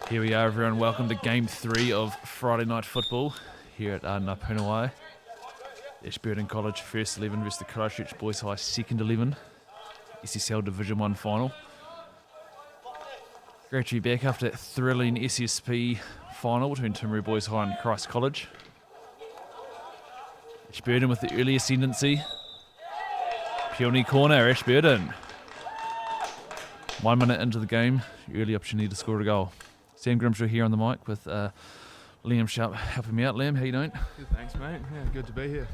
Here we are, everyone. Welcome to Game 3 of Friday Night Football here at Napunawai. Ashburton College first 11 versus the Christchurch Boys High second 11. SSL Division 1 final. Great to be back after that thrilling SSP final between Timaru Boys High and Christ College. Ashburton with the early ascendancy. Peony corner, Ashburton. 1 minute into the game, early opportunity to score a goal. Sam Grimshaw here on the mic with Liam Sharp helping me out. Liam, how you doing? Good, thanks, mate. Yeah, good to be here.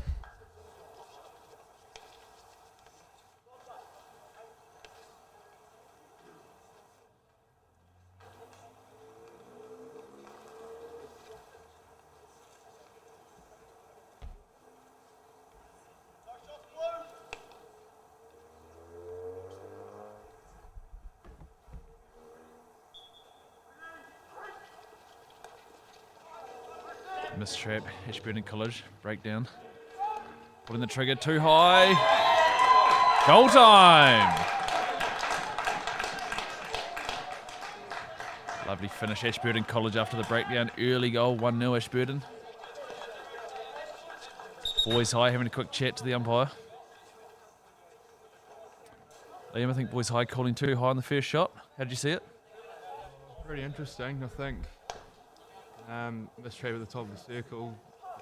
Missed trap, Ashburton College, breakdown. Putting the trigger too high. Goal time! Lovely finish, Ashburton College after the breakdown. Early goal, 1-0 Ashburton. Boys High having a quick chat to the umpire. Liam, I think Boys High calling too high on the first shot. How did you see it? Pretty interesting, I think. Missed trap at the top of the circle.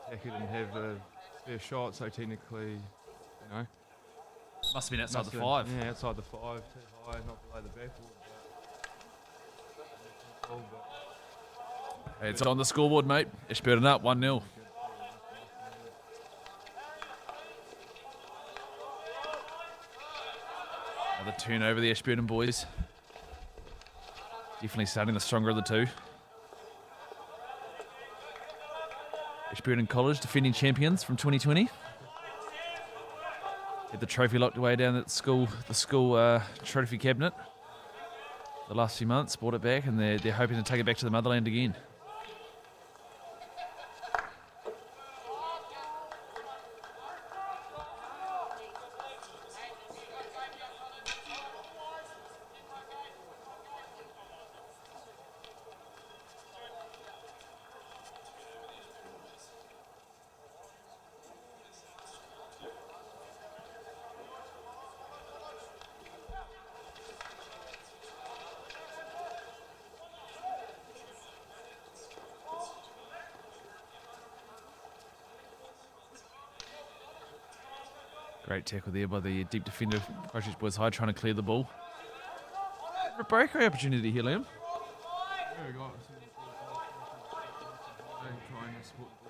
Attacker didn't have a fair shot, so technically, you know. Must have been outside the 5. Yeah, outside the 5, too high, not below the backboard. Hey, it's on the scoreboard, mate. Ashburton up, 1-0. Another turnover, the Ashburton boys. Definitely starting the stronger of the two. Ashburton College, defending champions from 2020. Had the trophy locked away down at the school trophy cabinet. The last few months, brought it back, and they're hoping to take it back to the motherland again. Great tackle there by the deep defender, Christchurch Boys High, trying to clear the ball. A breakaway opportunity here, Liam. There we go. Trying to support the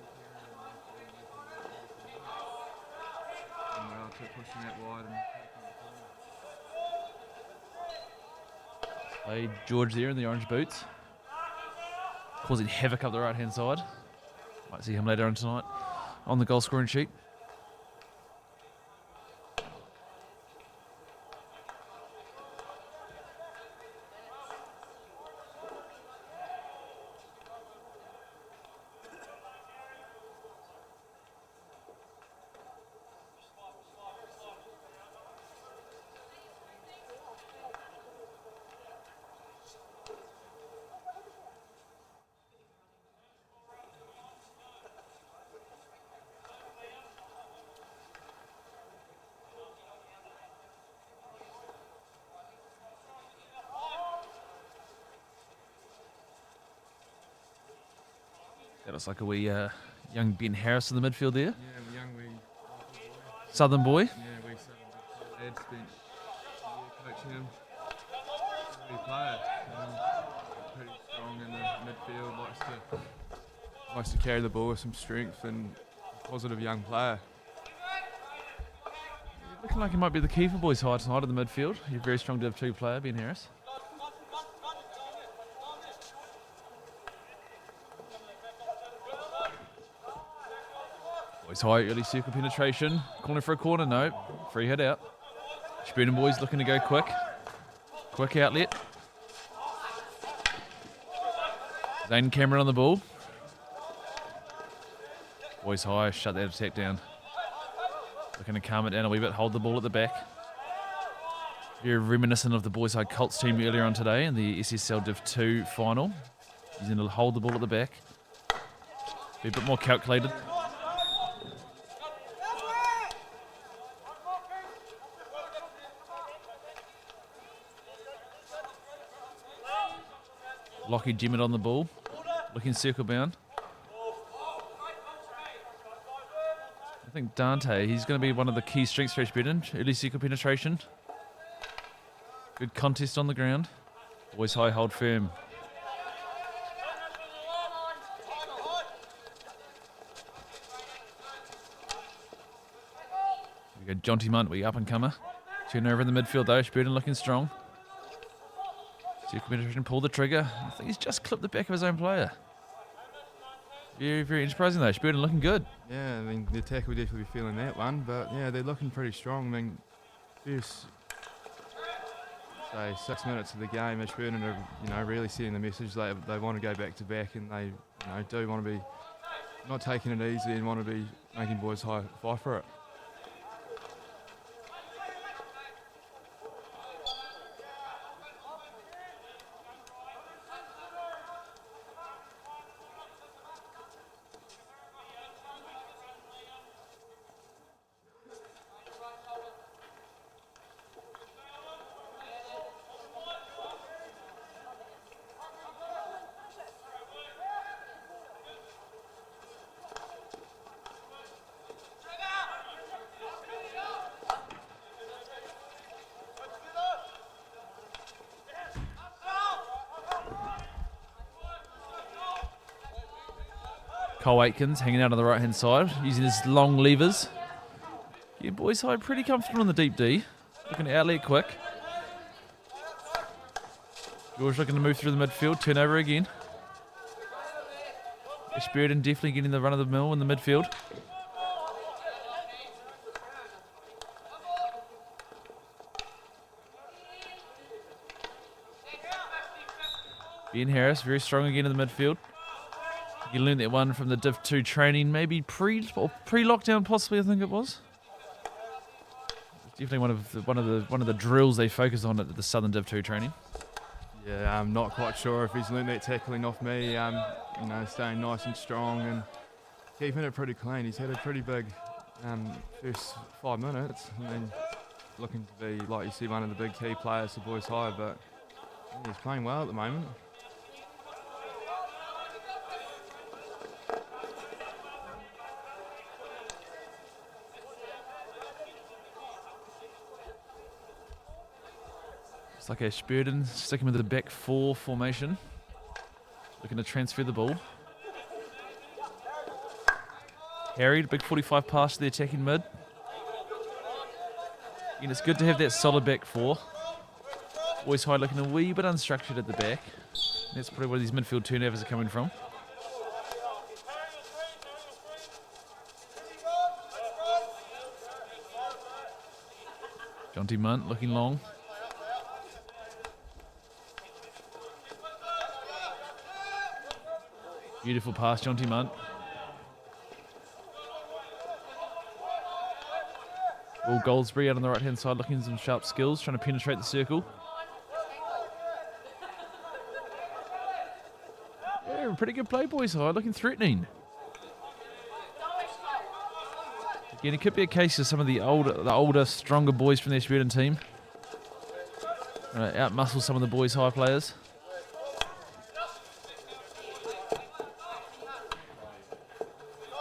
ball. Pushing that wide. Played George there in the orange boots, causing havoc up the right-hand side. Might see him later on tonight on the goal scoring sheet. That looks like a wee young Ben Harris in the midfield there. Yeah, young wee Southern boy. Yeah, wee Southern boy. Dad spent a year coaching him. He's a player. Pretty strong in the midfield. Likes to carry the ball with some strength and a positive young player. Looking like he might be the key for Boys High tonight in the midfield. He's a very strong Div 2 player, Ben Harris. Boys High, early circle penetration. Corner for a corner, no. Free hit out. Ashburton boys looking to go quick. Quick outlet. Zane Cameron on the ball. Boys High, shut that attack down. Looking to calm it down a wee bit, hold the ball at the back. Very reminiscent of the Boys High Colts team earlier on today in the SSL Div 2 final. He's going to hold the ball at the back. Be a bit more calculated. Lockie Jemmett on the ball. Looking circle bound. I think Dante, he's going to be one of the key strengths for Ashburton. Early circle penetration. Good contest on the ground. Boys high, hold firm. We go Jonty Munt, we up and comer. Turnover in the midfield though. Ashburton looking strong. Circle penetration, pull the trigger. I think he's just clipped the back of his own player. Very, very enterprising though. Ashburton looking good. Yeah, I mean, the attack will definitely be feeling that one, but yeah, they're looking pretty strong. I mean, first, say, 6 minutes of the game, Ashburton are, really sending the message they want to go back to back, and they, do want to be not taking it easy and want to be making boys high fight for it. Cole Aitkins hanging out on the right-hand side, using his long levers. Yeah, boys high, pretty comfortable on the deep D. Looking to outlet quick. George looking to move through the midfield, turnover again. Ashburton definitely getting the run of the mill in the midfield. Ben Harris, very strong again in the midfield. You learned that one from the Div 2 training, maybe pre-lockdown possibly, I think it was. Definitely one of the drills they focus on at the Southern Div 2 training. Yeah, I'm not quite sure if he's learned that tackling off me. Staying nice and strong and keeping it pretty clean. He's had a pretty big first 5 minutes. I mean, looking to be, like you see, one of the big key players for Boys High, but he's playing well at the moment. It's like Ashburton sticking with the back four formation. Looking to transfer the ball. Harried, big 45 pass to the attacking mid. And it's good to have that solid back four. Boys High looking a wee bit unstructured at the back. That's probably where these midfield turnovers are coming from. Jonty Munt looking long. Beautiful pass, Jonty Munt. Will Goldsbury out on the right-hand side looking some sharp skills, trying to penetrate the circle. Yeah, pretty good play, Boys High, looking threatening. Again, it could be a case of some of the older, stronger boys from the Ashburton team. Out-muscle some of the Boys High players.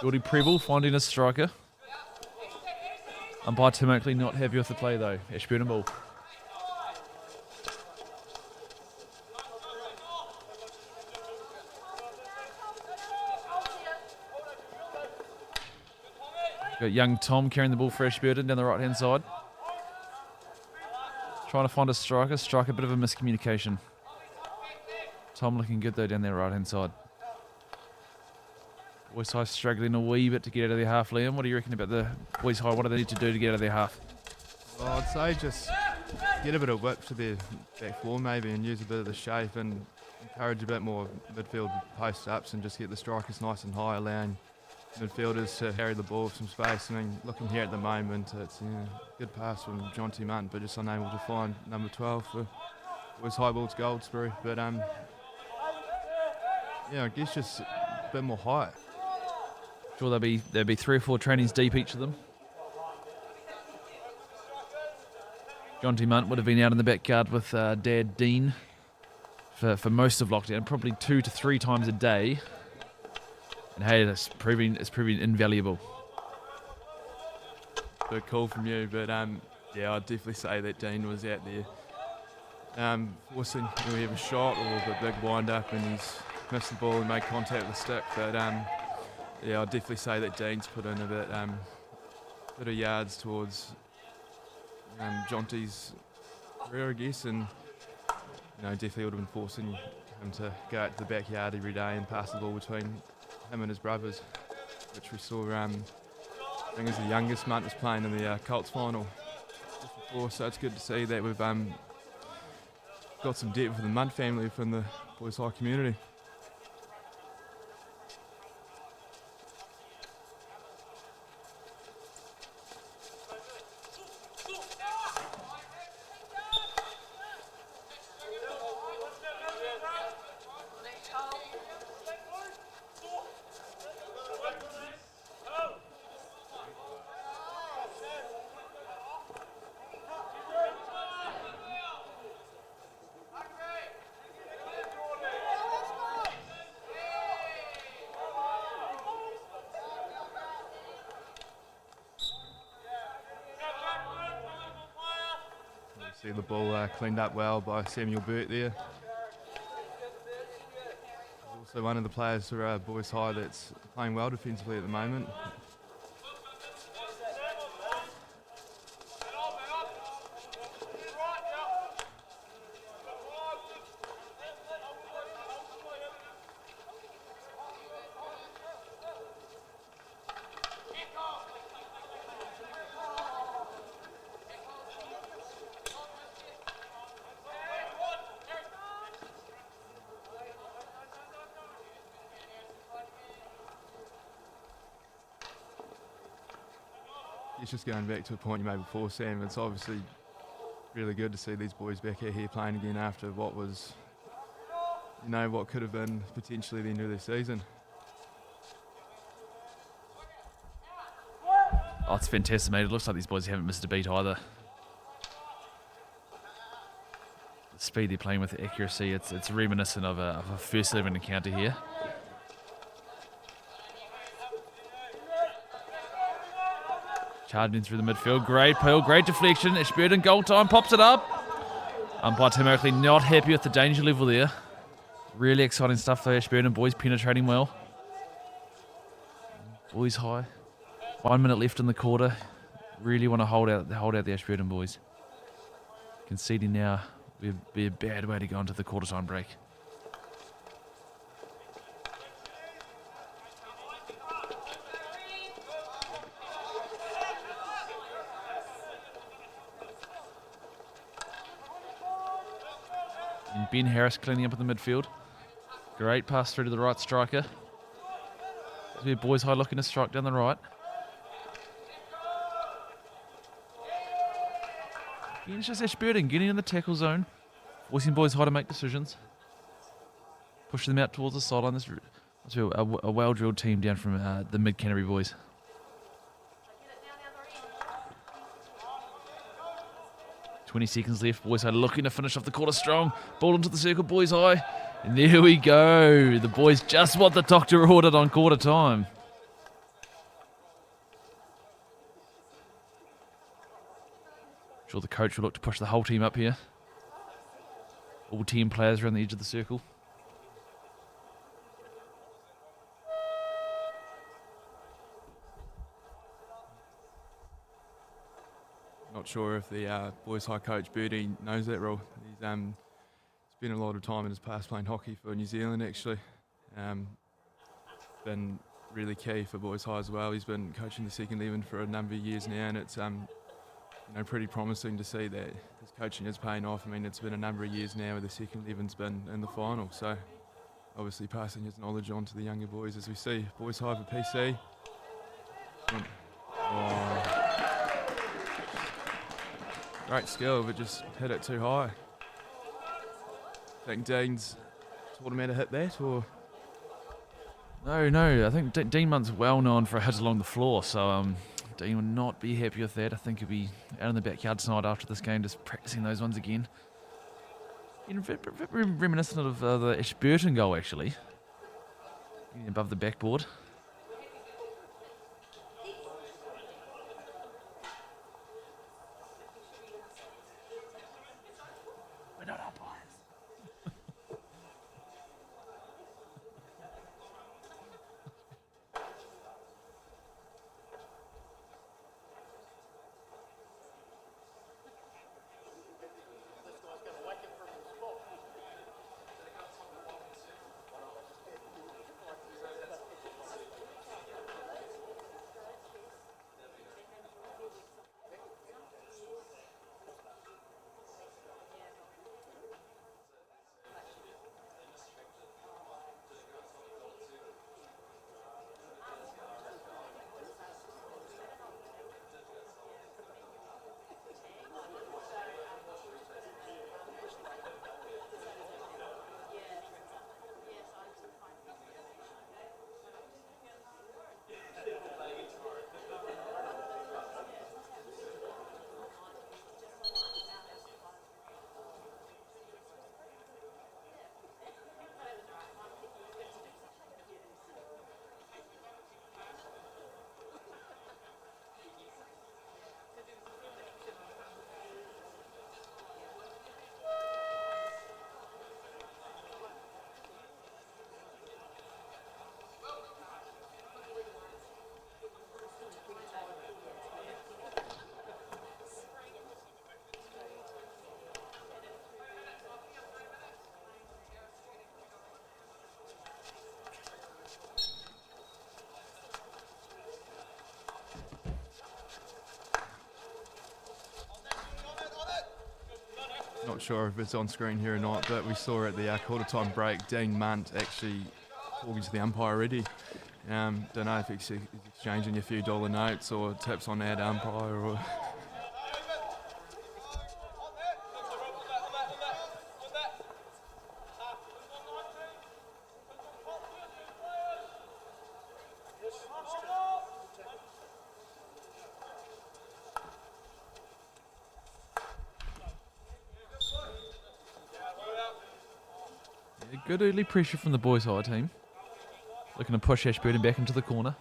Geordie Preble finding a striker. Umpire Tim Oakley not happy with the play though. Ashburton ball. Got young Tom carrying the ball for Ashburton down the right hand side. Trying to find a striker. Strike a bit of a miscommunication. Tom looking good though down their right hand side. Boys High struggling a wee bit to get out of their half, Liam. What do you reckon about the Boys High? What do they need to do to get out of their half? Well, I'd say just get a bit of whip to their back four maybe and use a bit of the shape and encourage a bit more midfield post-ups and just get the strikers nice and high, allowing midfielders to carry the ball with some space. I mean, looking here at the moment, it's good pass from Jonty Munt, but just unable to find number 12 for Boys High Balls Goldsbury. But Yeah, I guess just a bit more height. Sure, there'll be 3 or 4 trainings deep, each of them. Jonty Munt would have been out in the backyard with Dad Dean for most of lockdown, probably 2 to 3 times a day. And hey, it's proving invaluable. Good call from you, but yeah, I'd definitely say that Dean was out there forcing we have a shot or the big wind up, and he's missed the ball and made contact with the stick. But yeah, I'd definitely say that Dean's put in a bit of yards towards Jonty's career, I guess, and definitely would have been forcing him to go out to the backyard every day and pass the ball between him and his brothers, which we saw. I think as the youngest Munt was playing in the Colts final just before, so it's good to see that we've got some depth for the Munt family from the boys' high community. See the ball cleaned up well by Samuel Burt there. He's also one of the players for Boys High that's playing well defensively at the moment. It's just going back to a point you made before, Sam. It's obviously really good to see these boys back out here playing again after what was, what could have been potentially the end of their season. Oh, it's fantastic, mate. It looks like these boys haven't missed a beat either. The speed they're playing with, the accuracy, it's reminiscent of a first 11 encounter here. Charging through the midfield. Great Peel, great deflection. Ashburton goal time, pops it up. Umpire Tim Oakley not happy with the danger level there. Really exciting stuff for Ashburton. Boys penetrating well. Boys High. 1 minute left in the quarter. Really want to hold out the Ashburton boys. Conceding now would be a bad way to go into the quarter time break. And Ben Harris cleaning up in the midfield. Great pass through to the right striker. Boys High looking to strike down the right. Again, it's just Ashburton getting in the tackle zone, forcing Boys High to make decisions. Pushing them out towards the sideline. This is a well-drilled team down from the Mid-Canterbury boys. .20 seconds left. Boys High looking to finish off the quarter strong. Ball into the circle, Boys High. And there we go. The boys just what the doctor ordered on quarter time. Sure, the coach will look to push the whole team up here. All 10 players around the edge of the circle. Not sure if the Boys High coach Birdie knows that rule. He's spent a lot of time in his past playing hockey for New Zealand actually. Been really key for Boys High as well. He's been coaching the second 11 for a number of years now, and it's pretty promising to see that his coaching is paying off. I mean, it's been a number of years now where the second 11's been in the final, so obviously passing his knowledge on to the younger boys as we see. Boys High for PC. Great skill, but just hit it too high. I think Dean's taught him how to hit that, or No. I think Dean Munt's well known for a hit along the floor, so Dean will not be happy with that. I think he'll be out in the backyard tonight after this game, just practicing those ones again. Reminiscent of the Ashburton goal, actually. Getting above the backboard. We're not umpires. Not sure if it's on screen here or not, but we saw at the quarter time break Dean Munt actually talking to the umpire already. Don't know if he's exchanging a few dollar notes or tips on that umpire or. Good early pressure from the boys' high team. Looking to push Ashburton back into the corner.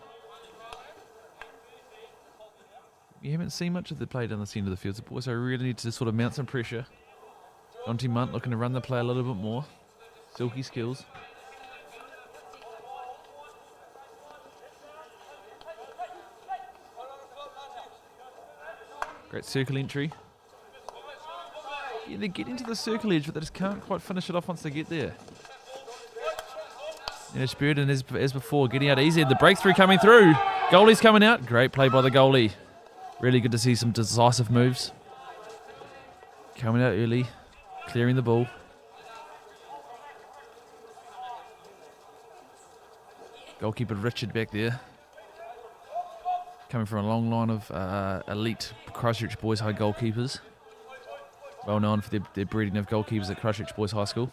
You haven't seen much of the play down the centre of the field. The boys really need to sort of mount some pressure. Jonty Munt looking to run the play a little bit more. Silky skills. Great circle entry. Yeah, they get into the circle edge, but they just can't quite finish it off once they get there. And Ashburton, as before, getting out easy. The breakthrough coming through. Goalie's coming out. Great play by the goalie. Really good to see some decisive moves. Coming out early. Clearing the ball. Goalkeeper Richard back there. Coming from a long line of elite Christchurch Boys High goalkeepers. Well known for their breeding of goalkeepers at Christchurch Boys High School.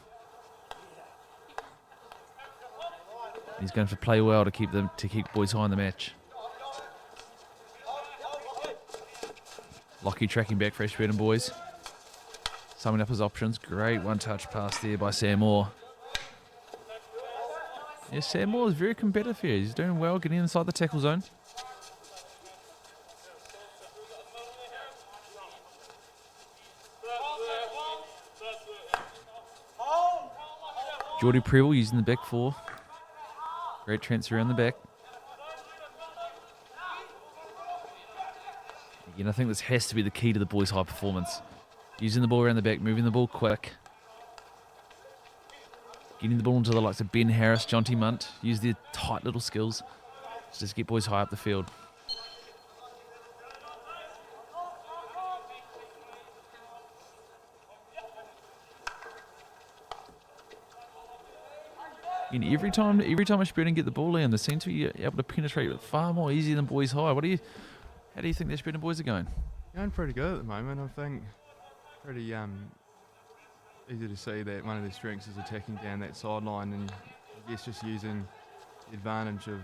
He's going to play well to keep Boys High in the match. Lockie tracking back for Ashburton boys. Summing up his options. Great one-touch pass there by Sam Moore. Yeah, Sam Moore is very competitive here. He's doing well getting inside the tackle zone. Geordie Preble using the back four. Great transfer around the back. Again, I think this has to be the key to the boys' high performance. Using the ball around the back, moving the ball quick. Getting the ball into the likes of Ben Harris, Jonty Munt. Use their tight little skills to just get boys high up the field. And every time Ashburton get the ball in, they seem to be able to penetrate far more easy than boys high. How do you think the Ashburton boys are going? Going pretty good at the moment, I think. Pretty easy to see that one of their strengths is attacking down that sideline, and I guess just using the advantage of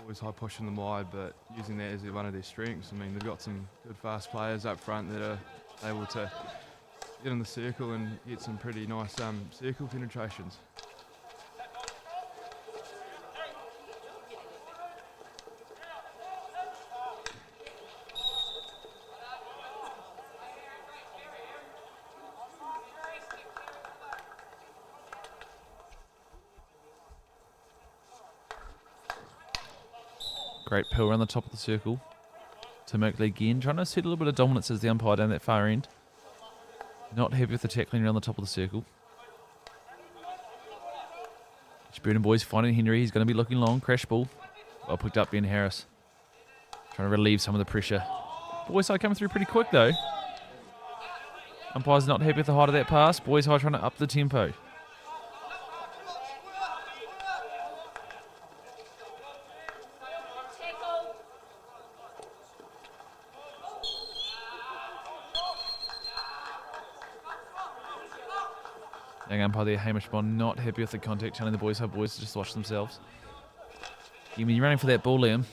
always high pushing them wide, but using that as one of their strengths. I mean, they've got some good fast players up front that are able to get in the circle and get some pretty nice circle penetrations. Great pill around the top of the circle to Merkley again, trying to set a little bit of dominance as the umpire down that far end. Not happy with the tackling around the top of the circle. Spurton boys finding Henry. He's going to be looking long. Crash ball. Well picked up Ben Harris. Trying to relieve some of the pressure. Boys High coming through pretty quick though. Umpire's not happy with the height of that pass. Boys High trying to up the tempo. Young umpire there, Hamish Bond, not happy with the contact, telling the Boys High boys to just watch themselves. When you're running for that ball, Liam,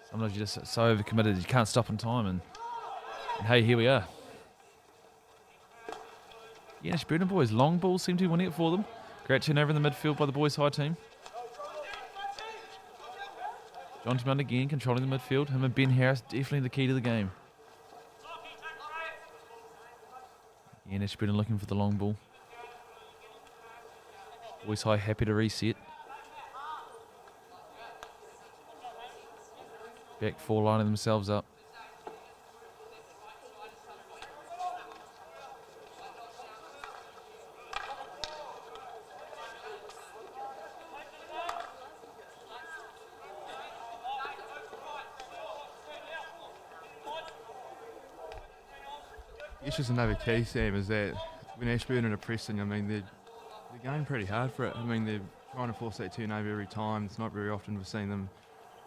sometimes you're just so overcommitted you can't stop in time, and hey, here we are. Yeah, Spurton boys, long balls seem to be winning it for them. Great turnover in the midfield by the Boys High team. John Timon again controlling the midfield. Him and Ben Harris definitely the key to the game. Yeah, Spurton looking for the long ball. Boys High happy to reset. Back four lining themselves up. It's just another key, Sam, is that when Ashburton are pressing, I mean, they're going pretty hard for it. I mean, they're trying to force that turnover every time. It's not very often we've seen them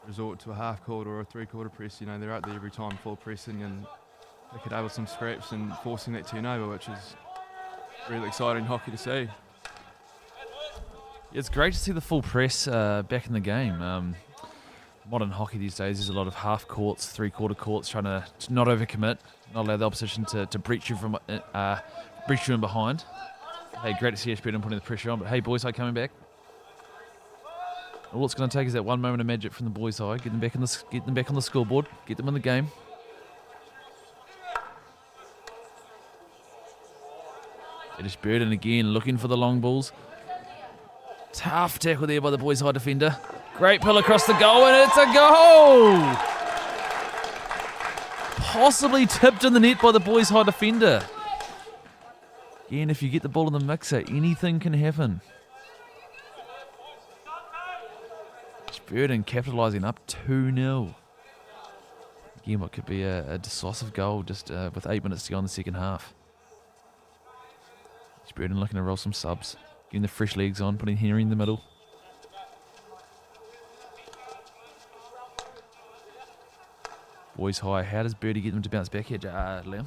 resort to a half-quarter or a three-quarter press. You know, they're out there every time full pressing, and they could able some scraps and forcing that turnover, which is really exciting hockey to see. It's great to see the full press back in the game. Modern hockey these days, there's a lot of half courts, three-quarter courts, trying to not overcommit, not allow the opposition to breach you from breach you in behind. Hey, great to see Ashburton putting the pressure on, but hey, Boys High coming back. All it's going to take is that one moment of magic from the Boys High, get them back on the scoreboard, get them in the game. Ashburton again looking for the long balls. Tough tackle there by the Boys High defender. Great pull across the goal, and it's a goal! Possibly tipped in the net by the Boys High defender. Again, if you get the ball in the mixer, anything can happen. Spurton capitalising up 2-0. Again, what could be a decisive goal just with 8 minutes to go in the second half. Spurton looking to roll some subs. Getting the fresh legs on, putting Henry in the middle. Boys High, how does Birdie get them to bounce back here, Liam?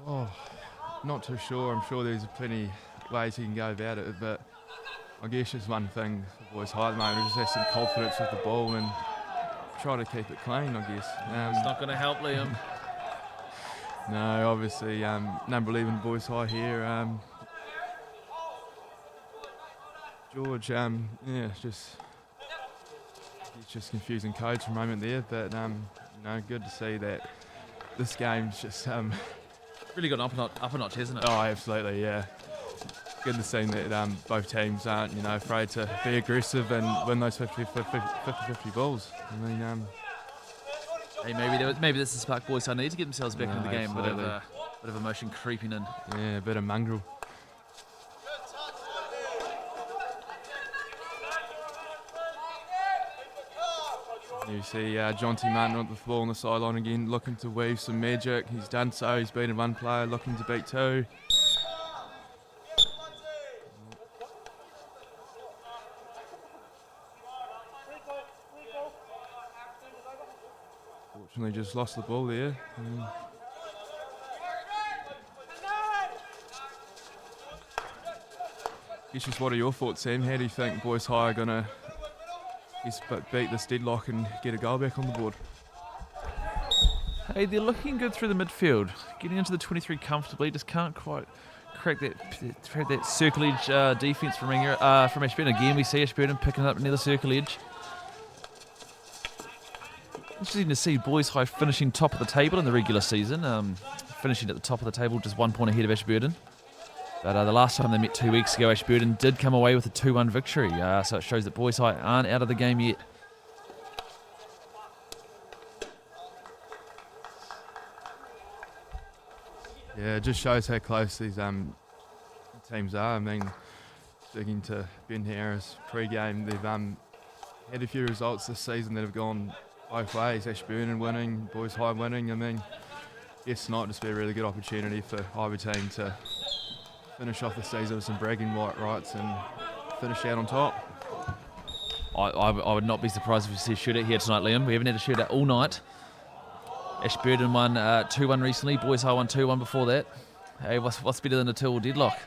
Oh, not too sure. I'm sure there's plenty ways he can go about it, but I guess just one thing for Boys High at the moment is just have some confidence with the ball and try to keep it clean, I guess. It's not going to help, Liam. No, obviously, number 11 Boys High here. George, yeah, it's just confusing codes for a moment there, but you know, good to see that this game's just Really got up a notch, hasn't it? Oh, absolutely, yeah. Good to see that both teams aren't, you know, afraid to be aggressive and win those 50-50 balls. I mean, hey, maybe this is the spark Boys High need to get themselves back into the game. Absolutely. Bit of emotion creeping in. Yeah, a bit of mongrel. You see Jonty Martin with the ball on the sideline again, looking to weave some magic. He's done so. He's beaten one player, looking to beat two. Fortunately, just lost the ball there. Guess just what are your thoughts, Sam? How do you think Boys High are going to beat this deadlock and get a goal back on the board. Hey, they're looking good through the midfield. Getting into the 23 comfortably, just can't quite crack that circle edge defence from Ashburton. Again, we see Ashburton picking up another circle edge. Interesting to see Boys High finishing top of the table in the regular season. Finishing at the top of the table, just 1 point ahead of Ashburton. But the last time they met 2 weeks ago, Ashburton did come away with a 2-1 victory. So it shows that Boys High aren't out of the game yet. Yeah, it just shows how close these teams are. I mean, speaking to Ben Harris pre-game, they've had a few results this season that have gone both ways. Ashburton winning, Boys High winning. I mean, it's not just be a really good opportunity for either team to finish off the season with some bragging rights and finish out on top. I would not be surprised if we see a shootout here tonight, Liam. We haven't had a shootout all night. Ashburton won 2-1 recently. Boys High won 2-1 before that. Hey, what's better than a 2-all deadlock?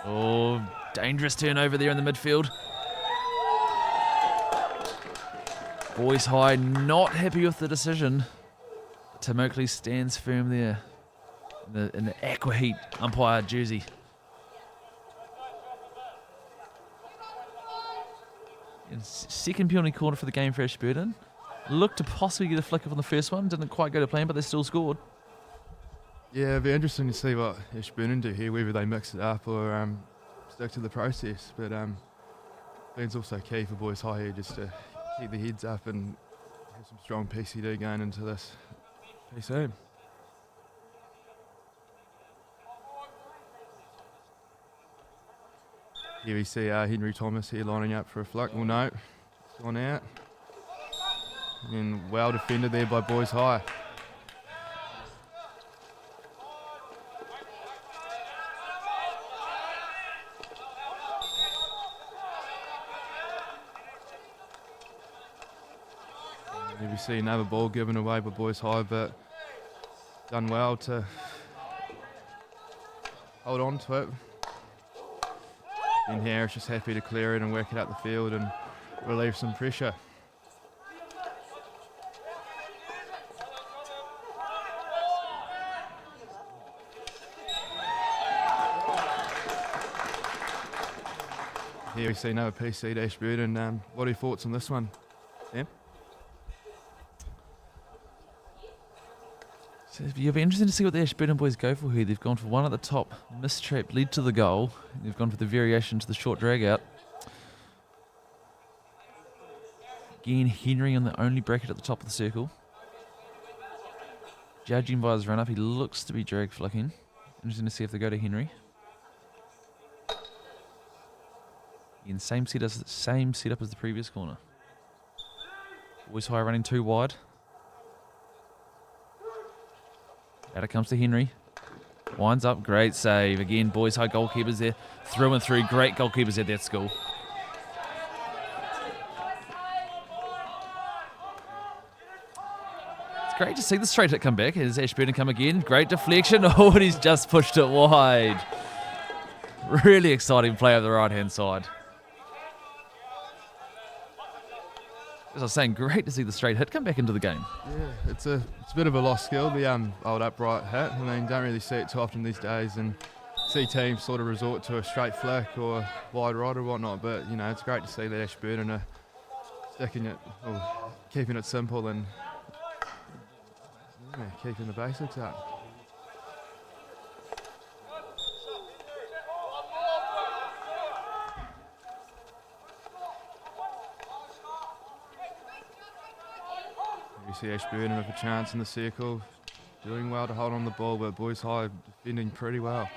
Oh, dangerous turnover there in the midfield. Boys High not happy with the decision. Tim Oakley stands firm there in the aqua heat umpire jersey. And second penalty corner for the game for Ashburton. Looked to possibly get a flick up on the first one. Didn't quite go to plan, but they still scored. Yeah, it'll be interesting to see what Ashburton do here, whether they mix it up or stick to the process. But it's also key for Boys High here just to keep their heads up and have some strong PCD going into this PC. Here we see Henry Thomas here lining up for a flick. Well, no, it's gone out. And well defended there by Boys High. And here we see another ball given away by Boys High, but done well to hold on to it. And Harris just happy to clear it and work it up the field and relieve some pressure. Here we see another PC to Ashburton. What are your thoughts on this one, Sam? So it'll be interesting to see what the Ashburton boys go for here. They've gone for one at the top, mistrap, led to the goal. They've gone for the variation to the short drag out. Again, Henry on the only bracket at the top of the circle. Judging by his run up, he looks to be drag flicking. Interesting to see if they go to Henry. Again, same setup as the previous corner. Boys High running too wide. Out it comes to Henry. Winds up, great save. Again, Boys High goalkeepers there. Through and through, great goalkeepers at that school. It's great to see the straight hit come back. As Ashburton come again. Great deflection. Oh, and he's just pushed it wide. Really exciting play over the right-hand side. As I was saying, great to see the straight hit come back into the game. Yeah, it's a bit of a lost skill, the old upright hit. I mean, don't really see it too often these days, and see teams sort of resort to a straight flick or wide right or whatnot. But you know, it's great to see that Ashburton are sticking it, or keeping it simple and keeping the basics up. You see Ashburton with a chance in the circle, doing well to hold on the ball, but Boys High defending pretty well.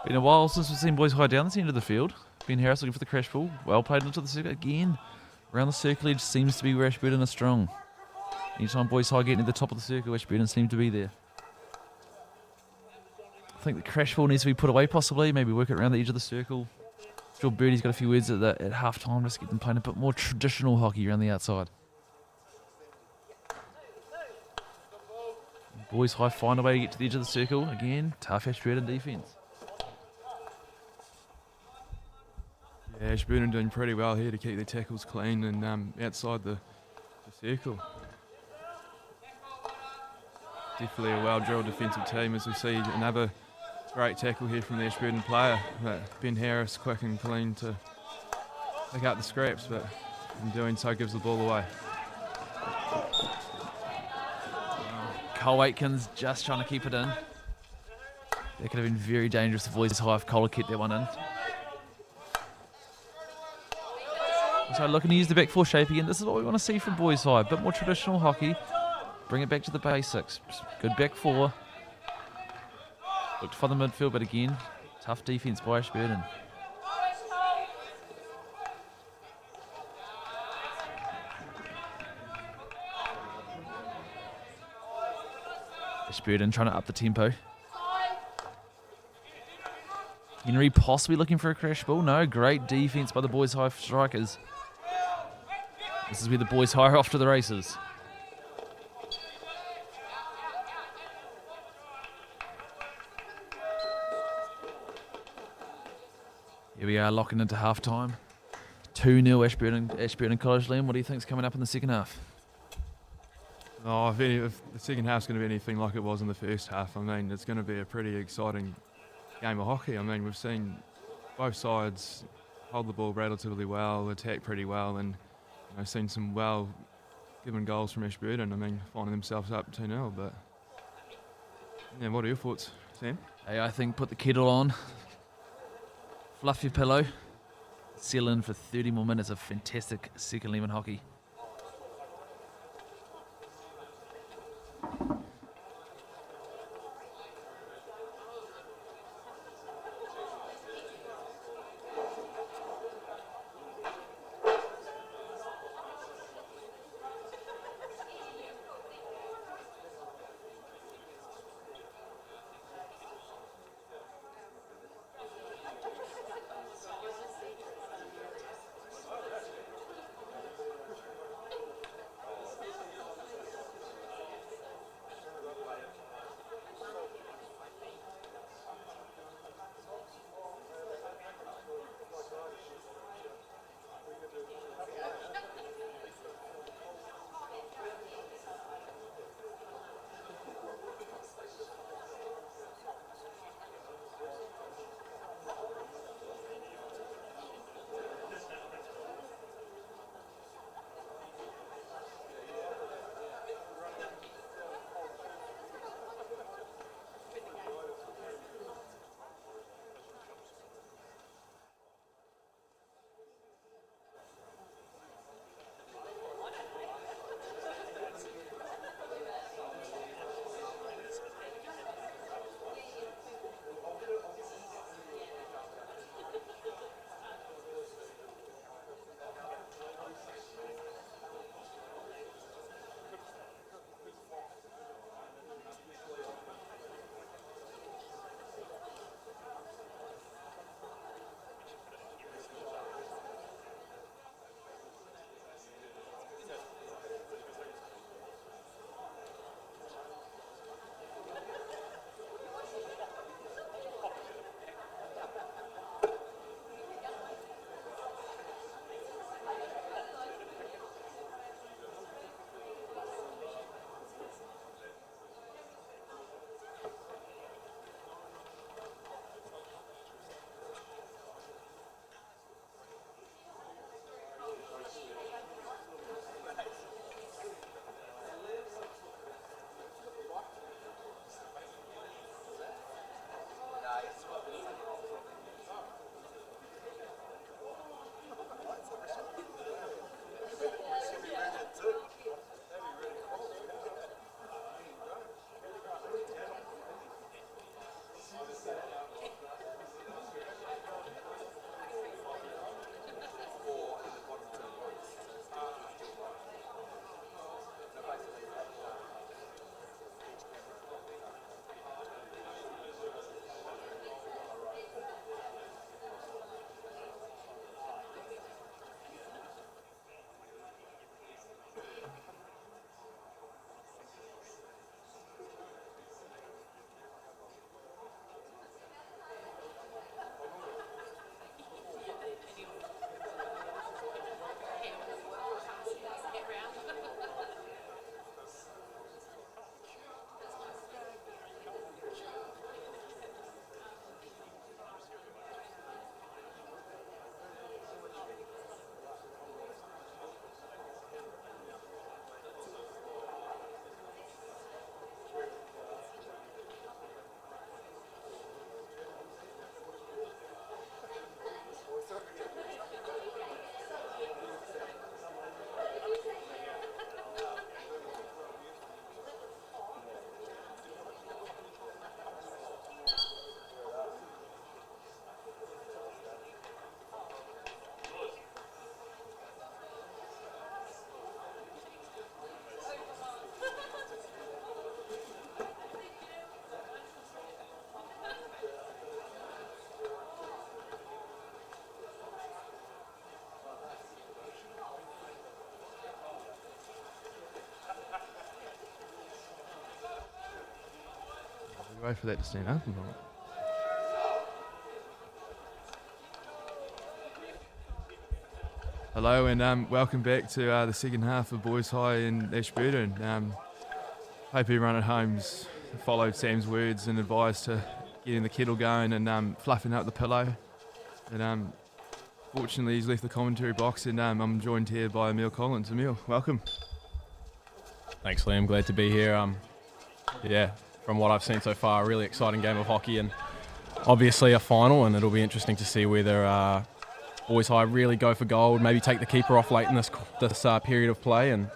Been a while since we've seen Boys High down this end of the field. Ben Harris looking for the crash ball. Well played into the circle again. Around the circle edge seems to be where Ashburton are strong. Anytime Boys High get to the top of the circle, Ashburton seem to be there. I think the crash ball needs to be put away possibly. Maybe work it around the edge of the circle. Sure, Birdie's got a few words at half time just to get them playing a bit more traditional hockey around the outside. Boys High find a way to get to the edge of the circle. Again, tough Ashburton defence. Yeah, Ashburton doing pretty well here to keep their tackles clean and outside the circle. Definitely a well-drilled defensive team as we see another great tackle here from the Ashburton player. But Ben Harris quick and clean to pick up the scraps, but in doing so gives the ball away. Cole Atkins just trying to keep it in. That could have been very dangerous if Boys High if Cole kept that one in. So looking to use the back four shape again. This is what we want to see from Boys High. A bit more traditional hockey. Bring it back to the basics. Good back four. Looked for the midfield, but again, tough defence by Ashburton. Ashburton trying to up the tempo. Henry possibly looking for a crash ball. No, great defence by the Boys High strikers. This is where the Boys High are off to the races. Here we are locking into half time. 2-0 Ashburton College. Liam, what do you think's coming up in the second half? Oh, if the second half's going to be anything like it was in the first half, I mean, it's going to be a pretty exciting game of hockey. I mean, we've seen both sides hold the ball relatively well, attack pretty well, and seen some well-given goals from Ashburton. I mean, finding themselves up 2-0, but yeah, what are your thoughts, Sam? Hey, I think put the kettle on, fluff your pillow, settle in for 30 more minutes of fantastic second lemon hockey. Wait for that to stand up. Hello and welcome back to the second half of Boys High in Ashburton. Hope everyone at home's followed Sam's words and advised to getting the kettle going and fluffing up the pillow. And fortunately he's left the commentary box and I'm joined here by Emil Collins. Emil, welcome. Thanks, Liam. Glad to be here. Yeah, from what I've seen so far, a really exciting game of hockey and obviously a final, and it'll be interesting to see whether Boys High really go for gold, maybe take the keeper off late in this period of play and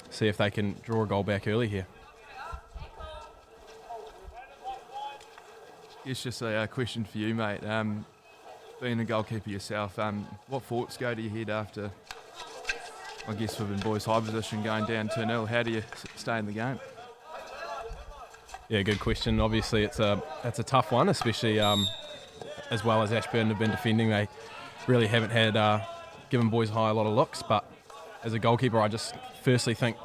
see if they can draw a goal back early here. It's just a question for you, mate. Being a goalkeeper yourself, what thoughts go to your head after, I guess, within Boys High position going down 2-0? How do you stay in the game? Yeah, good question. Obviously, it's a tough one, especially as well as Ashburton have been defending. They really haven't had given Boys High a lot of looks, but as a goalkeeper, I just firstly think,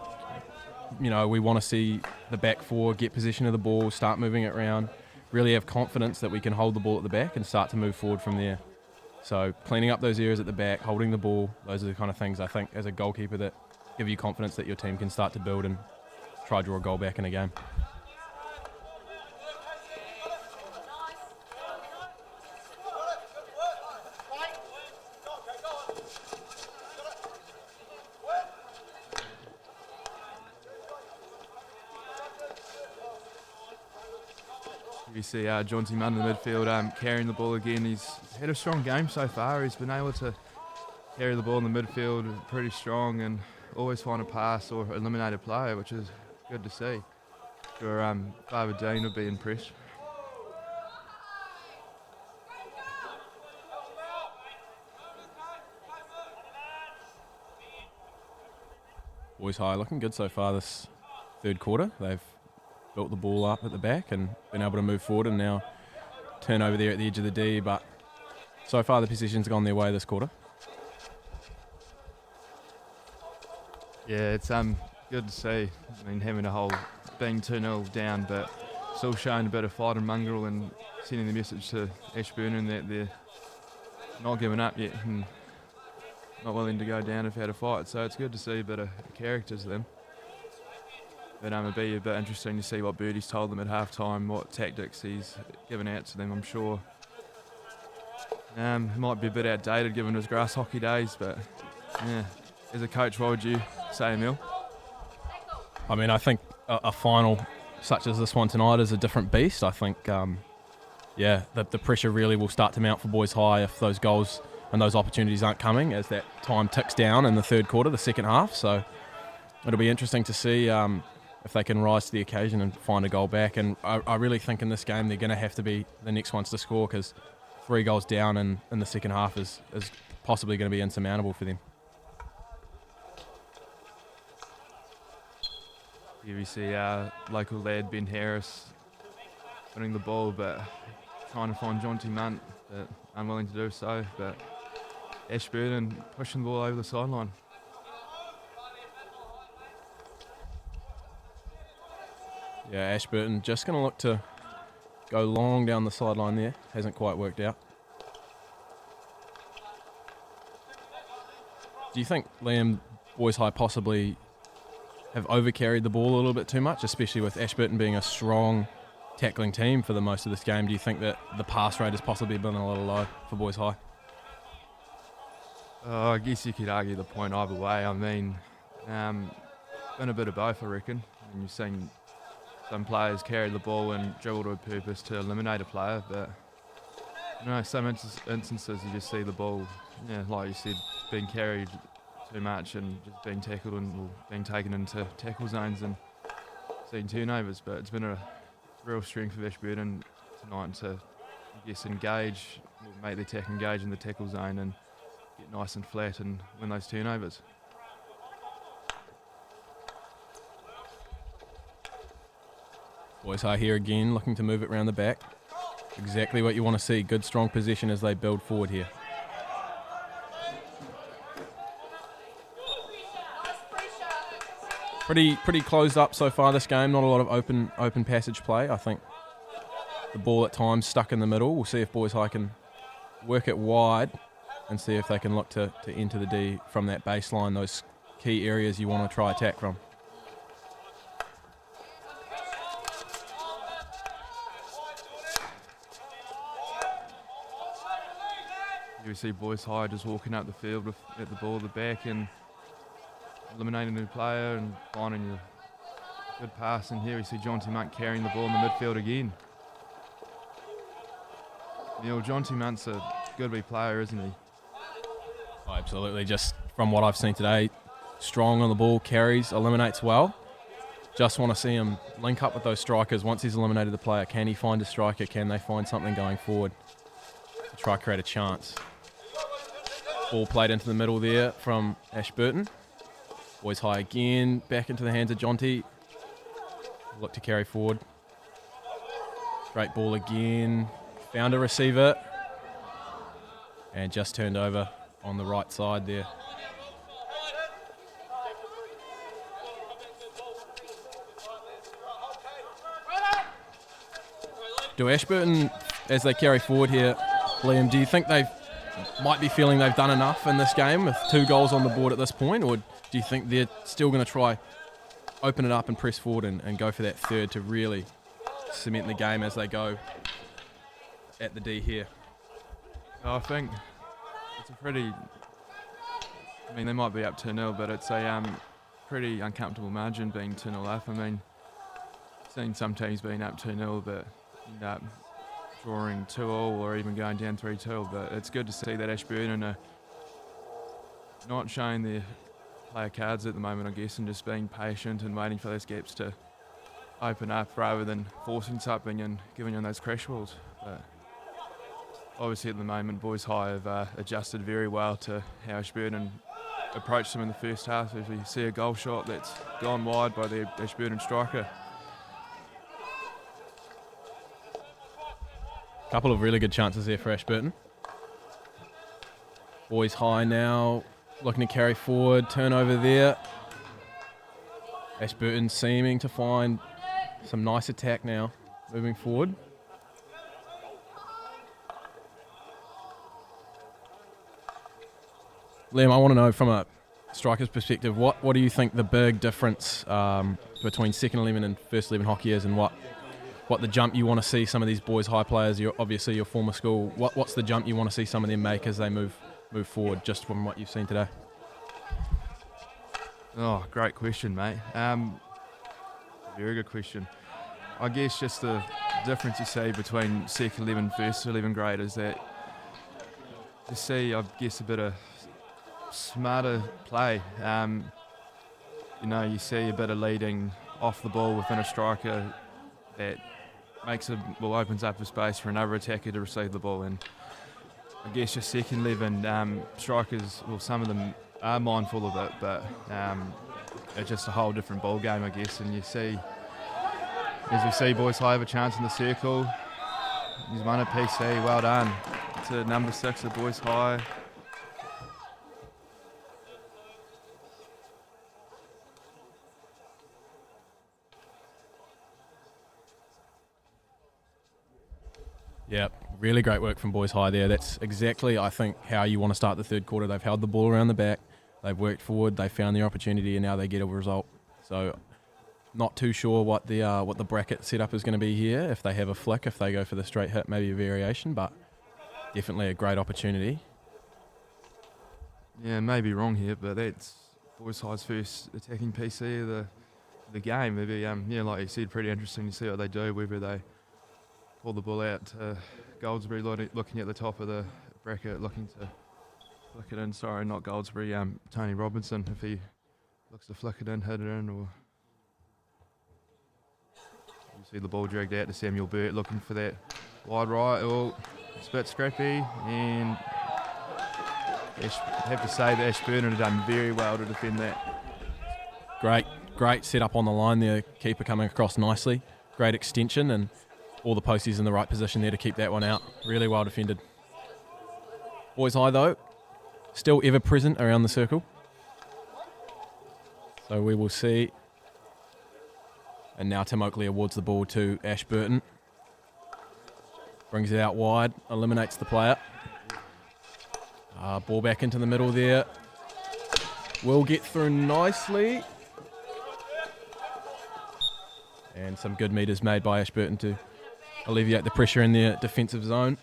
we want to see the back four get possession of the ball, start moving it around, really have confidence that we can hold the ball at the back and start to move forward from there. So cleaning up those areas at the back, holding the ball, those are the kind of things I think as a goalkeeper that give you confidence that your team can start to build and try to draw a goal back in a game. You see Jonty Munn in the midfield carrying the ball again. He's had a strong game so far. He's been able to carry the ball in the midfield pretty strong and always find a pass or eliminate a player, which is good to see. Sure, Father Dean would be impressed. Boys High looking good so far this third quarter. They've built the ball up at the back and been able to move forward and now turn over there at the edge of the D, but so far the position's gone their way this quarter. Yeah, it's good to see. I mean, having a whole being 2-0 down, but still showing a bit of fight and mongrel and sending the message to Ashburton that they're not giving up yet and not willing to go down if they had a fight. So it's good to see a bit of characters to them. But it'll be a bit interesting to see what Birdie's told them at half-time, what tactics he's given out to them, I'm sure. Might be a bit outdated given his grass hockey days, but yeah, as a coach, what would you say, Emil? I mean, I think a final such as this one tonight is a different beast. I think, the pressure really will start to mount for Boys High if those goals and those opportunities aren't coming as that time ticks down in the third quarter, the second half. So it'll be interesting to see if they can rise to the occasion and find a goal back. And I really think in this game they're going to have to be the next ones to score because 3 goals down in the second half is possibly going to be insurmountable for them. Here we see local lad Ben Harris winning the ball, but trying to find Jonty Munn, but unwilling to do so. But Ashburton pushing the ball over the sideline. Yeah, Ashburton just going to look to go long down the sideline there. Hasn't quite worked out. Do you think, Liam, Boys High possibly have overcarried the ball a little bit too much, especially with Ashburton being a strong tackling team for the most of this game? Do you think that the pass rate has possibly been a little low for Boys High? I guess you could argue the point either way. I mean, been a bit of both, I reckon. And you've seen some players carry the ball and dribble to a purpose to eliminate a player, but some instances you just see the ball, like you said, being carried too much and just being tackled and being taken into tackle zones and seeing turnovers. But it's been a real strength of Ashburton tonight to, I guess, engage, make the attack engage in the tackle zone and get nice and flat and win those turnovers. Boys High here again, looking to move it around the back. Exactly what you want to see. Good, strong position as they build forward here. Pretty closed up so far this game. Not a lot of open passage play. I think the ball at times stuck in the middle. We'll see if Boys High can work it wide and see if they can look to enter the D from that baseline, those key areas you want to try attack from. You see Boys High just walking up the field at the ball at the back and eliminating a new player and finding a good pass. And here we see Jonty Monk carrying the ball in the midfield again. Jonty Monk's a good wee player, isn't he? Oh, absolutely. Just from what I've seen today, strong on the ball, carries, eliminates well. Just want to see him link up with those strikers. Once he's eliminated the player, can he find a striker? Can they find something going forward to try to create a chance? Ball played into the middle there from Ashburton. Boys High again, back into the hands of Jonty. Look to carry forward. Great ball again. Found a receiver. And just turned over on the right side there. Do Ashburton, as they carry forward here, Liam, do you think they might be feeling they've done enough in this game with 2 goals on the board at this point, or do you think they're still going to try open it up and press forward and go for that third to really cement the game as they go at the D here? I think it's a pretty, they might be up 2-0, but it's a pretty uncomfortable margin being 2-0 up. Seen some teams being up 2-0 but end up drawing 2-2 or even going down 3-2, but it's good to see that Ashburton are not showing their player cards at the moment, I guess, and just being patient and waiting for those gaps to open up rather than forcing something and giving them those crash balls. But obviously at the moment Boys High have adjusted very well to how Ashburton approached them in the first half. As we see a goal shot that's gone wide by the Ashburton striker. Couple of really good chances there for Ashburton. Boys High now looking to carry forward, turnover there. Ashburton seeming to find some nice attack now, moving forward. Liam, I want to know from a striker's perspective, what do you think the big difference between second 11 and first 11 hockey is, and what the jump you want to see some of these Boys High players, obviously your former school, what's the jump you want to see some of them make as they move forward, just from what you've seen today? Oh, great question, mate. Very good question. I guess just the difference you see between second 11 first 11 grade is that you see, I guess, a bit of smarter play. You see a bit of leading off the ball within a striker that opens up a space for another attacker to receive the ball. And I guess your second 11 strikers, well, some of them are mindful of it, but it's just a whole different ball game, I guess. And you see, as we see Boys High have a chance in the circle. He's won a PC, well done to number 6 of Boys High. Yeah, really great work from Boys High there. That's exactly, I think, how you want to start the third quarter. They've held the ball around the back, they've worked forward, they found their opportunity, and now they get a result. So, not too sure what the bracket setup is going to be here. If they have a flick, if they go for the straight hit, maybe a variation, but definitely a great opportunity. Yeah, maybe wrong here, but that's Boys High's first attacking PC of the game. Maybe, like you said, pretty interesting to see what they do, whether they pull the ball out to Goldsbury looking at the top of the bracket, looking to flick it in. Sorry, not Goldsbury, Tony Robinson, if he looks to flick it in, hit it in, or you see the ball dragged out to Samuel Burt looking for that wide right. Oh, it's a bit scrappy, and I have to say that Ashburton have done very well to defend that. Great setup on the line there, keeper coming across nicely, great extension, and all the posties in the right position there to keep that one out. Really well defended. Boys High, though, still ever present around the circle. So we will see. And now Tim Oakley awards the ball to Ashburton. Brings it out wide, eliminates the player. Ball back into the middle there. Will get through nicely. And some good meters made by Ashburton to alleviate the pressure in their defensive zone.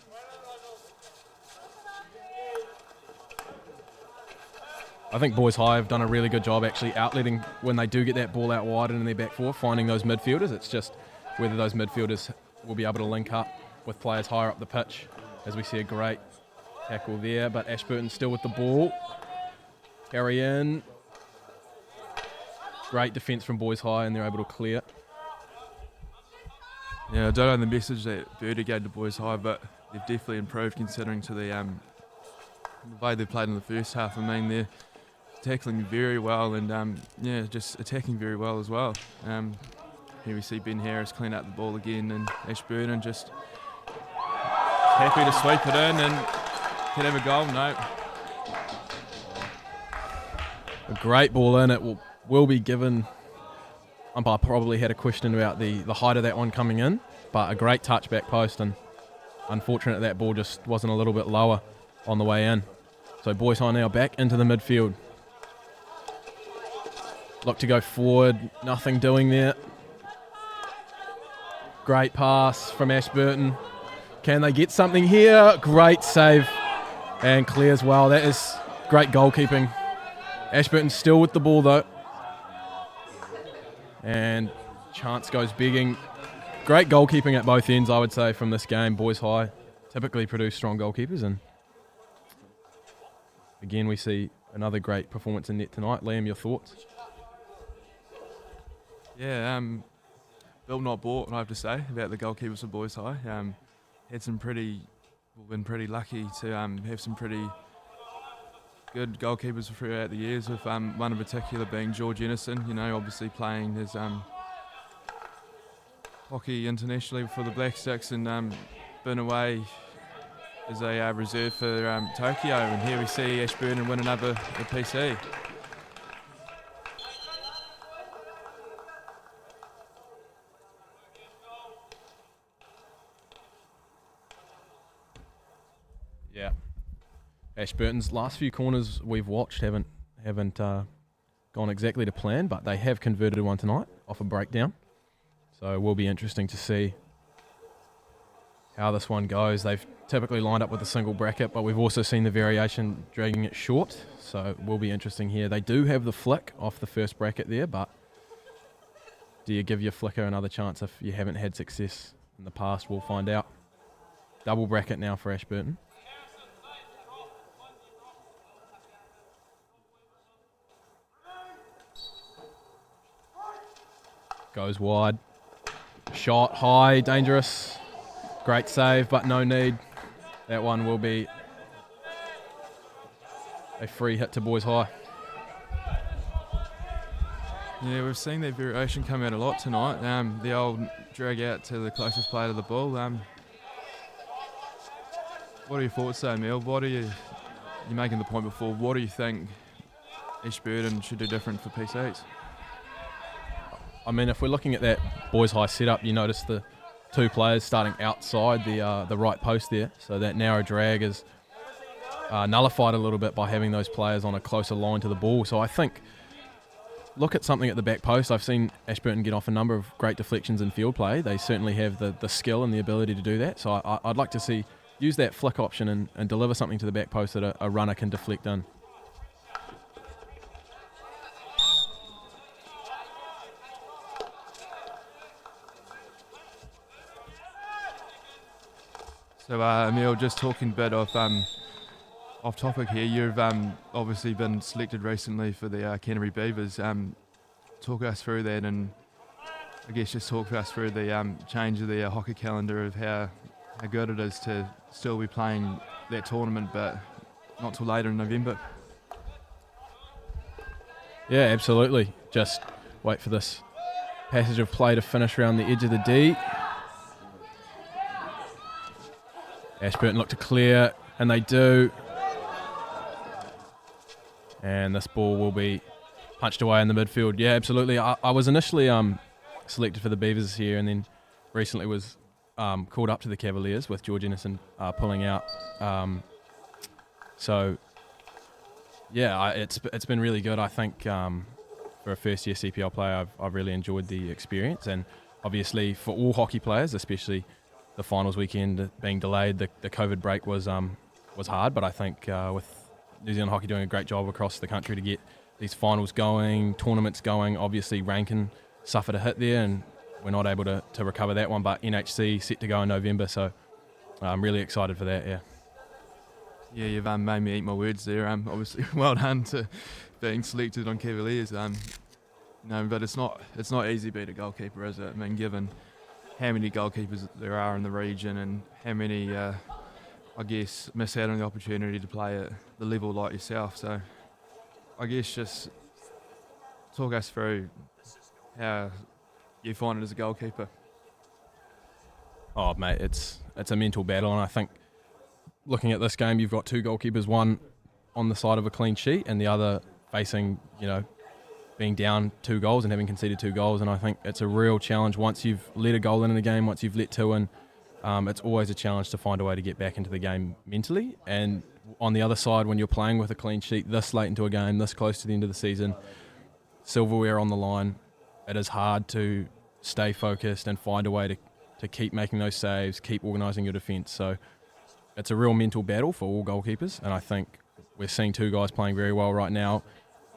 I think Boys High have done a really good job actually outletting when they do get that ball out wide and in their back four, finding those midfielders. It's just whether those midfielders will be able to link up with players higher up the pitch, as we see a great tackle there. But Ashburton still with the ball. Carry in. Great defence from Boys High, and they're able to clear. Yeah, I don't know the message that Birdie gave to Boys High, but they've definitely improved considering to the way they played in the first half. I mean, they're tackling very well and just attacking very well as well. Here we see Ben Harris clean up the ball again, and Ashburton just happy to sweep it in and can have a goal. No. A great ball in. It will be given. Umpire probably had a question about the height of that one coming in, but a great touch back post, and unfortunate that ball just wasn't a little bit lower on the way in. So Boys High now back into the midfield. Look to go forward, nothing doing there. Great pass from Ashburton. Can they get something here? Great save and clears well. That is great goalkeeping. Ashburton still with the ball though. And chance goes begging. Great goalkeeping at both ends, I would say, from this game. Boys High typically produce strong goalkeepers, and again we see another great performance in net tonight. Liam, your thoughts? Yeah, built not bought, I have to say, about the goalkeepers of Boys High. Been pretty lucky to have some pretty good goalkeepers throughout the years, with one in particular being George Ennison, obviously playing his hockey internationally for the Black Sticks, and been away as a reserve for Tokyo, and here we see Ashburton win another PC. Yeah. Ashburton's last few corners we've watched haven't gone exactly to plan, but they have converted one tonight off a breakdown. So it will be interesting to see how this one goes. They've typically lined up with a single bracket, but we've also seen the variation dragging it short. So it will be interesting here. They do have the flick off the first bracket there, but do you give your flicker another chance if you haven't had success in the past? We'll find out. Double bracket now for Ashburton. Goes wide. Shot high, dangerous. Great save, but no need. That one will be a free hit to Boys High. Yeah, we've seen that variation come out a lot tonight. The old drag out to the closest player to the ball. What are your thoughts there, Emil? You're making the point before. What do you think Ashburton should do different for P6? I mean, if we're looking at that Boys High setup, you notice the two players starting outside the right post there. So that narrow drag is nullified a little bit by having those players on a closer line to the ball. So I think look at something at the back post. I've seen Ashburton get off a number of great deflections in field play. They certainly have the skill and the ability to do that. So I'd like to see use that flick option and deliver something to the back post that a runner can deflect in. So, Emil, just talking a bit of off topic here. You've obviously been selected recently for the Canterbury Beavers. Talk us through that, and I guess just talk us through the change of the hockey calendar, of how good it is to still be playing that tournament, but not till later in November. Yeah, absolutely. Just wait for this passage of play to finish around the edge of the D. Ashburton look to clear, and they do. And this ball will be punched away in the midfield. Yeah, absolutely. I was initially selected for the Beavers here, and then recently was called up to the Cavaliers with George Innocent pulling out. So, yeah, it's been really good. I think for a first-year CPL player, I've really enjoyed the experience. And obviously for all hockey players, especially the finals weekend being delayed, the COVID break was hard. But I think with New Zealand hockey doing a great job across the country to get these finals going, tournaments going, obviously Rankin suffered a hit there and we're not able to recover that one, but NHC set to go in November, so I'm really excited for that, yeah. Yeah, you've made me eat my words there. Obviously, well done to being selected on Cavaliers. But it's not easy to beat a goalkeeper, is it? I mean, given how many goalkeepers there are in the region and how many, I guess, miss out on the opportunity to play at the level like yourself. So, I guess just talk us through how you find it as a goalkeeper. Oh, mate, it's a mental battle, and I think looking at this game, you've got two goalkeepers, one on the side of a clean sheet and the other facing, being down 2 goals and having conceded 2 goals. And I think it's a real challenge once you've let a goal in a game, once you've let 2 in. It's always a challenge to find a way to get back into the game mentally. And on the other side, when you're playing with a clean sheet this late into a game, this close to the end of the season, silverware on the line, it is hard to stay focused and find a way to keep making those saves, keep organising your defence. So it's a real mental battle for all goalkeepers, and I think we're seeing 2 guys playing very well right now,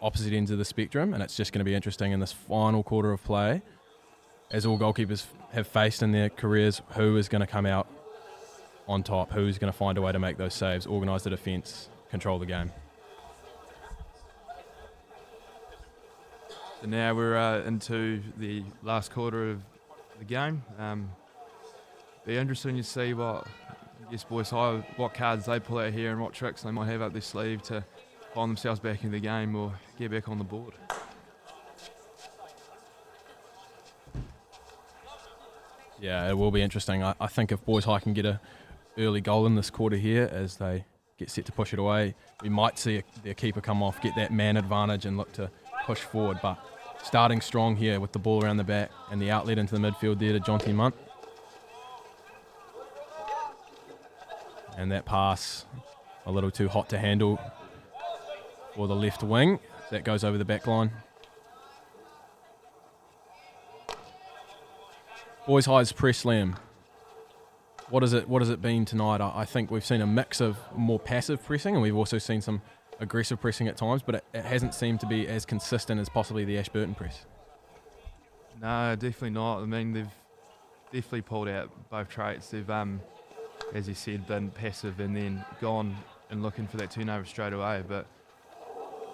opposite ends of the spectrum, and it's just going to be interesting in this final quarter of play, as all goalkeepers have faced in their careers, who is going to come out on top, who's going to find a way to make those saves, organise the defence, control the game. So now we're into the last quarter of the game. Be interesting to see what Boys High, what cards they pull out here and what tricks they might have up their sleeve to find themselves back in the game or get back on the board. Yeah, it will be interesting. I think if Boys High can get a early goal in this quarter here as they get set to push it away, we might see their keeper come off, get that man advantage and look to push forward. But starting strong here with the ball around the back and the outlet into the midfield there to Jonty Munt. And that pass, a little too hot to handle for the left wing. That goes over the back line. Boys High's press slam. What has it been tonight? I think we've seen a mix of more passive pressing and we've also seen some aggressive pressing at times, but it hasn't seemed to be as consistent as possibly the Ashburton press. No, definitely not. I mean, they've definitely pulled out both traits. They've, as you said, been passive and then gone and looking for that turnover straight away. But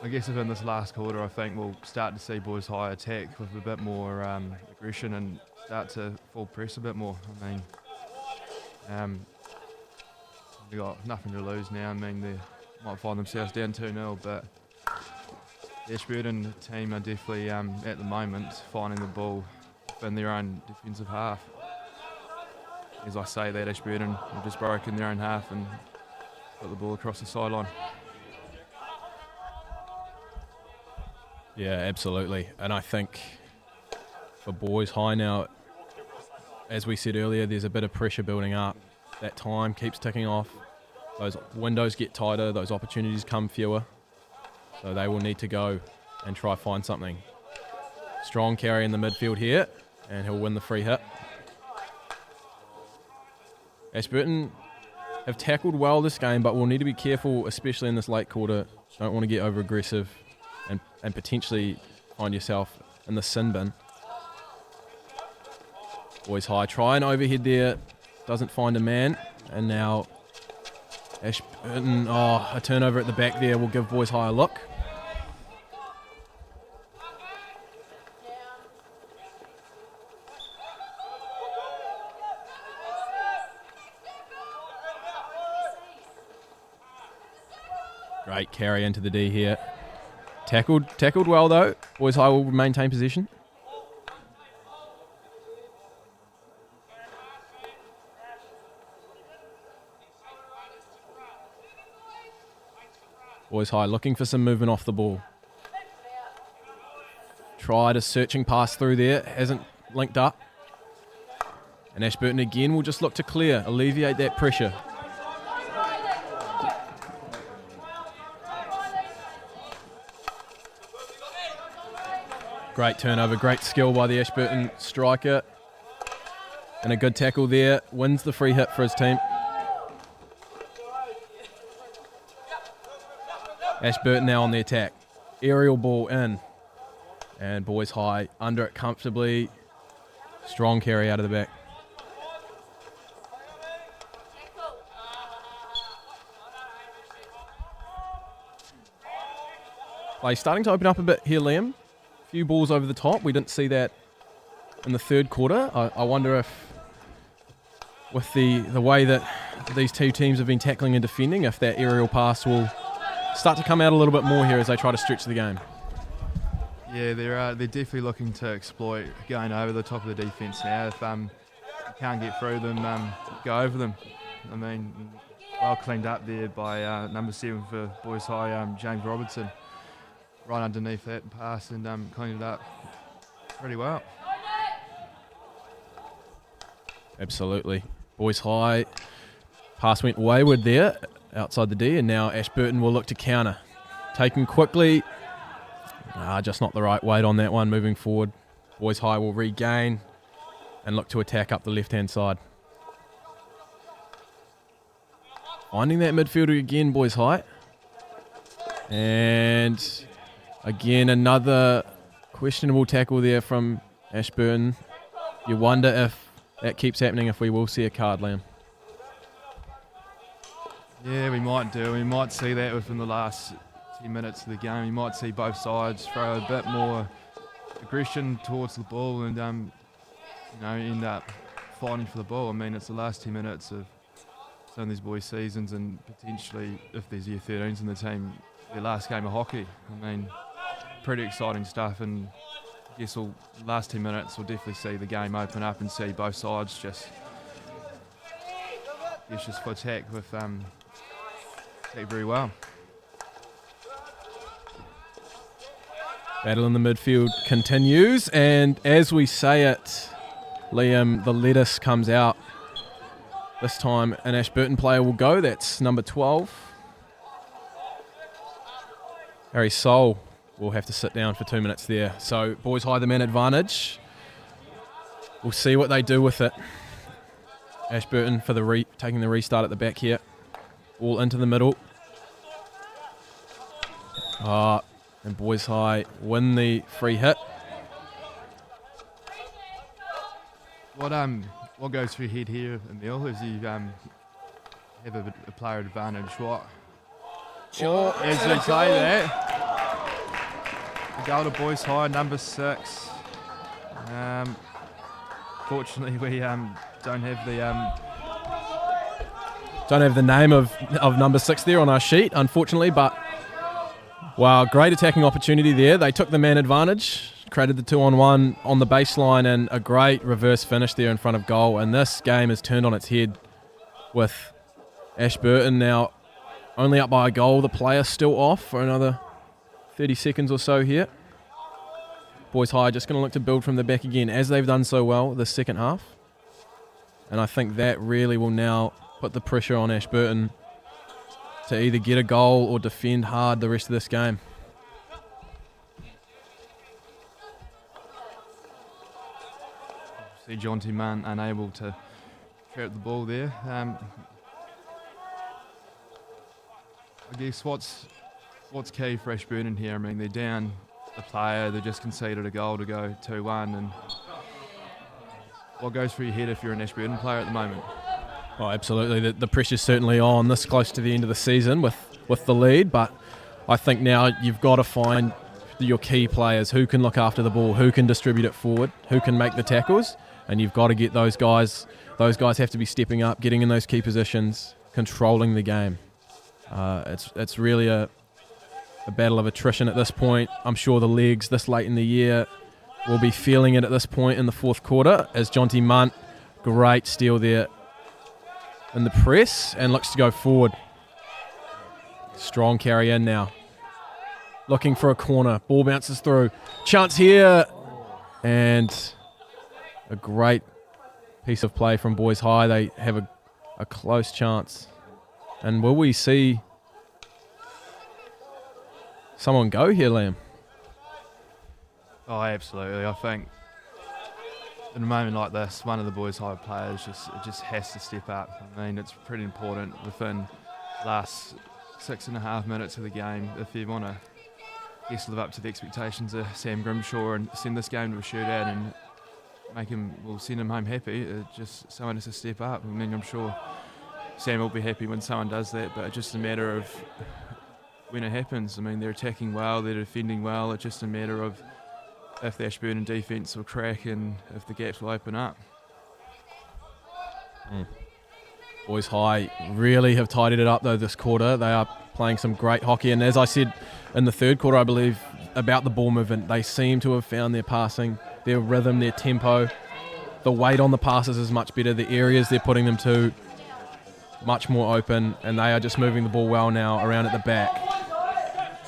I guess within this last quarter, I think we'll start to see Boys High attack with a bit more aggression and start to full press a bit more. I mean, they've got nothing to lose now. I mean, they might find themselves down 2-0, but the Ashburton team are definitely, at the moment, finding the ball within their own defensive half. As I say that, Ashburton have just broken their own half and got the ball across the sideline. Yeah, absolutely. And I think for Boys High now, as we said earlier, there's a bit of pressure building up. That time keeps ticking off. Those windows get tighter, those opportunities come fewer. So they will need to go and try find something. Strong carry in the midfield here, and he'll win the free hit. Ashburton have tackled well this game, but we'll need to be careful, especially in this late quarter. Don't want to get over aggressive and potentially find yourself in the sin bin. Boys High try and overhead there, doesn't find a man, and now Ashburton, a turnover at the back there will give Boys High a look. Great carry into the D here. Tackled well though. Boys High will maintain possession. Boys High looking for some movement off the ball. Tried a searching pass through there, hasn't linked up. And Ashburton again will just look to clear, alleviate that pressure. Great turnover, great skill by the Ashburton striker. And a good tackle there, wins the free hit for his team. Ashburton now on the attack. Aerial ball in. And Boys High under it comfortably. Strong carry out of the back. Play starting to open up a bit here, Liam. Few balls over the top. We didn't see that in the third quarter. I wonder if, with the way that these two teams have been tackling and defending, if that aerial pass will start to come out a little bit more here as they try to stretch the game. Yeah, they're definitely looking to exploit going over the top of the defence now. If you can't get through them, go over them. I mean, well cleaned up there by number 7 for Boys High, James Robertson. Right underneath that pass and cleaned it up pretty well. Absolutely. Boys High, pass went wayward there outside the D, and now Ashburton will look to counter. Taken quickly, just not the right weight on that one moving forward. Boys High will regain and look to attack up the left-hand side. Finding that midfielder again, Boys High. And again, another questionable tackle there from Ashburton. You wonder if that keeps happening, if we will see a card, Liam. Yeah, we might do. We might see that within the last 10 minutes of the game. You might see both sides throw a bit more aggression towards the ball and end up fighting for the ball. I mean, it's the last 10 minutes of some of these boys' seasons, and potentially, if there's year 13s in the team, their last game of hockey. I mean, pretty exciting stuff, and I guess the last 10 minutes we'll definitely see the game open up and see both sides just for attack with attack very well. Battle in the midfield continues, and as we say it, Liam, the lettuce comes out. This time an Ashburton player will go. That's number 12. Harry Soul will have to sit down for 2 minutes there. So Boys High the man advantage. We'll see what they do with it. Ashburton for the taking the restart at the back here. All into the middle. And Boys High win the free hit. What goes through your head here, Emil, is you have a player advantage? What? Sure. As we say that, a goal to Boys High, number 6. Fortunately, we don't have the name of number 6 there on our sheet, unfortunately, but wow, great attacking opportunity there. They took the man advantage, created the 2-on-1 on the baseline, and a great reverse finish there in front of goal. And this game is turned on its head with Ashburton now only up by a goal. The player still off for another 30 seconds or so here. Boys High just going to look to build from the back again, as they've done so well this second half. And I think that really will now put the pressure on Ashburton to either get a goal or defend hard the rest of this game. See John T. Mann unable to trap the ball there. I guess what's key for Ashburton here? I mean, they're down a player, they just conceded a goal to go 2-1, and what goes through your head if you're an Ashburton player at the moment? Oh, absolutely. The pressure's certainly on this close to the end of the season with the lead, but I think now you've got to find your key players who can look after the ball, who can distribute it forward, who can make the tackles, and you've got to get those guys. Those guys have to be stepping up, getting in those key positions, controlling the game. It's really a battle of attrition at this point. I'm sure the legs this late in the year will be feeling it at this point in the fourth quarter as Jonty Munt, great steal there in the press and looks to go forward. Strong carry in now. Looking for a corner. Ball bounces through. Chance here. And a great piece of play from Boys High. They have a close chance. And will we see someone go here, Liam? Oh, absolutely. I think in a moment like this, one of the Boys High players just has to step up. I mean, it's pretty important within the last 6.5 minutes of the game if you want to live up to the expectations of Sam Grimshaw and send this game to a shootout and send him home happy. Just someone has to step up. I mean, I'm sure Sam will be happy when someone does that, but it's just a matter of when it happens. I mean, they're attacking well, they're defending well. It's just a matter of if the Ashburton defence will crack and if the gaps will open up. Boys High really have tidied it up though this quarter. They are playing some great hockey, and as I said in the third quarter, I believe, about the ball movement, they seem to have found their passing, their rhythm, their tempo. The weight on the passes is much better. The areas they're putting them to, much more open, and they are just moving the ball well now around at the back.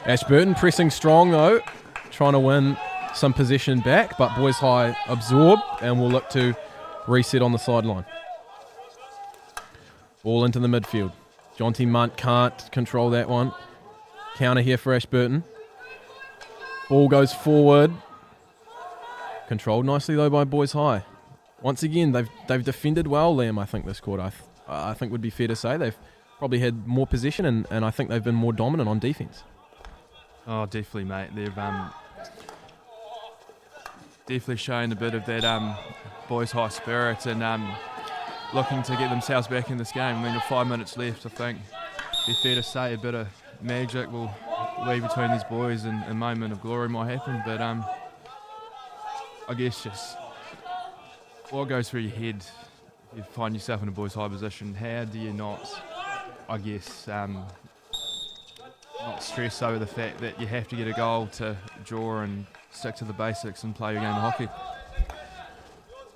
Ashburton pressing strong though, trying to win some possession back, but Boys High absorb and will look to reset on the sideline. Ball into the midfield. Jonty Munt can't control that one. Counter here for Ashburton. Ball goes forward. Controlled nicely though by Boys High. Once again, they've defended well, Liam, I think, this quarter. I think would be fair to say they've probably had more possession, and I think they've been more dominant on defence. Oh, definitely, mate. They've definitely shown a bit of that Boys High spirit and looking to get themselves back in this game. I mean, with 5 minutes left, I think it'd be fair to say a bit of magic will be between these boys and a moment of glory might happen. But I guess just what goes through your head if you find yourself in a Boys High position, how do you not, I guess, not stress over the fact that you have to get a goal to draw and stick to the basics and play your game of hockey?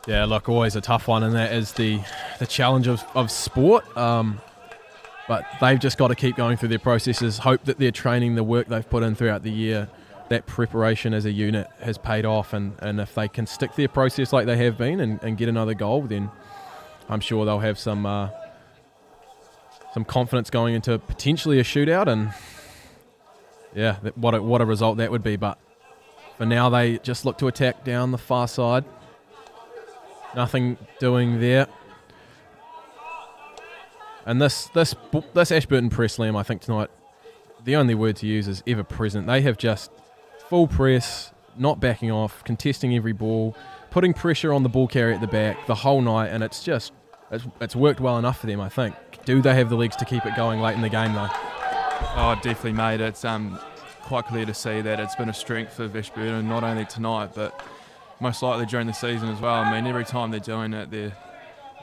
Yeah, look, always a tough one, and that is the challenge of sport. But they've just got to keep going through their processes, hope that their training, the work they've put in throughout the year, that preparation as a unit has paid off, and if they can stick their process like they have been and get another goal, then I'm sure they'll have some confidence going into potentially a shootout, and yeah, what a result that would be. But for now, they just look to attack down the far side. Nothing doing there. And this Ashburton press, Liam, I think tonight, the only word to use is ever present. They have just full press, not backing off, contesting every ball, putting pressure on the ball carrier at the back the whole night, and it's worked well enough for them, I think. Do they have the legs to keep it going late in the game, though? Oh, definitely, mate. It's quite clear to see that it's been a strength of Ashburton, not only tonight, but most likely during the season as well. I mean, every time they're doing it,